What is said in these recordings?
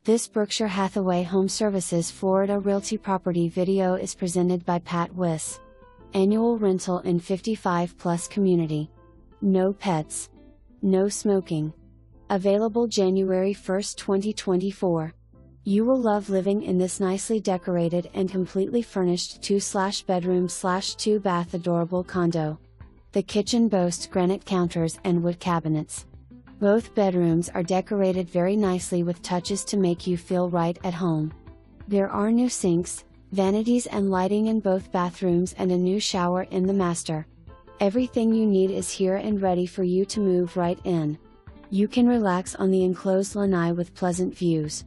This Berkshire Hathaway HomeServices Florida Realty property video is presented by Pat Wiss. Annual rental in 55+ community. No pets. No smoking. Available January 1, 2024. You will love living in this nicely decorated and completely furnished 2/bedroom/2-bath adorable condo. The kitchen boasts granite counters and wood cabinets. Both bedrooms are decorated very nicely with touches to make you feel right at home. There are new sinks, vanities and lighting in both bathrooms and a new shower in the master. Everything you need is here and ready for you to move right in. You can relax on the enclosed lanai with pleasant views.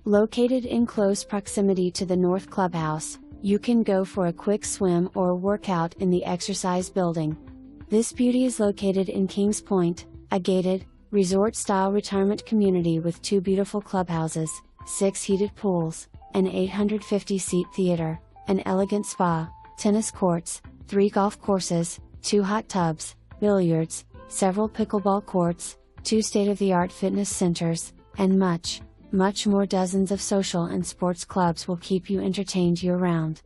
Located in close proximity to the North Clubhouse, you can go for a quick swim or a workout in the exercise building. This beauty is located in Kings Point, a gated, resort-style retirement community with 2 beautiful clubhouses, 6 heated pools, an 850-seat theater, an elegant spa, tennis courts, 3 golf courses, 2 hot tubs, billiards, several pickleball courts, 2 state-of-the-art fitness centers, and much, much more. Dozens of social and sports clubs will keep you entertained year-round.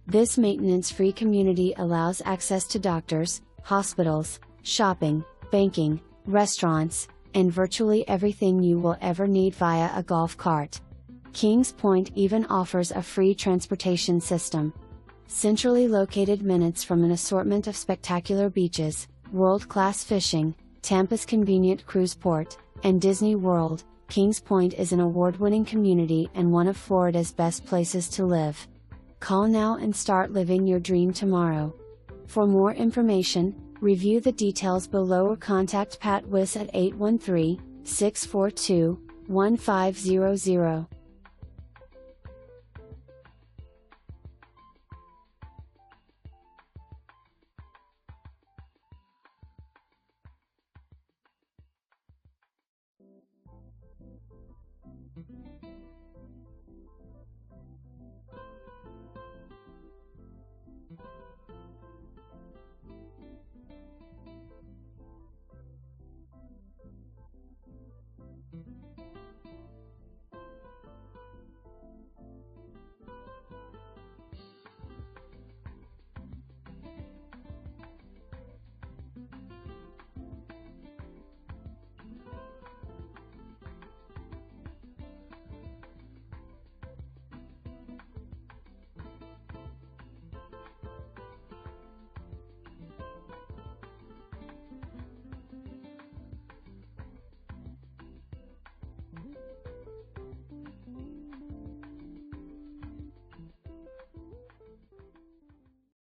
This maintenance-free community allows access to doctors, hospitals, shopping, banking, restaurants, and virtually everything you will ever need via a golf cart. Kings Point even offers a free transportation system. Centrally located minutes from an assortment of spectacular beaches, world-class fishing, Tampa's convenient cruise port, and Disney World, Kings Point is an award-winning community and one of Florida's best places to live. Call now and start living your dream tomorrow. For more information, review the details below or contact Pat Wiss at 813-642-1500.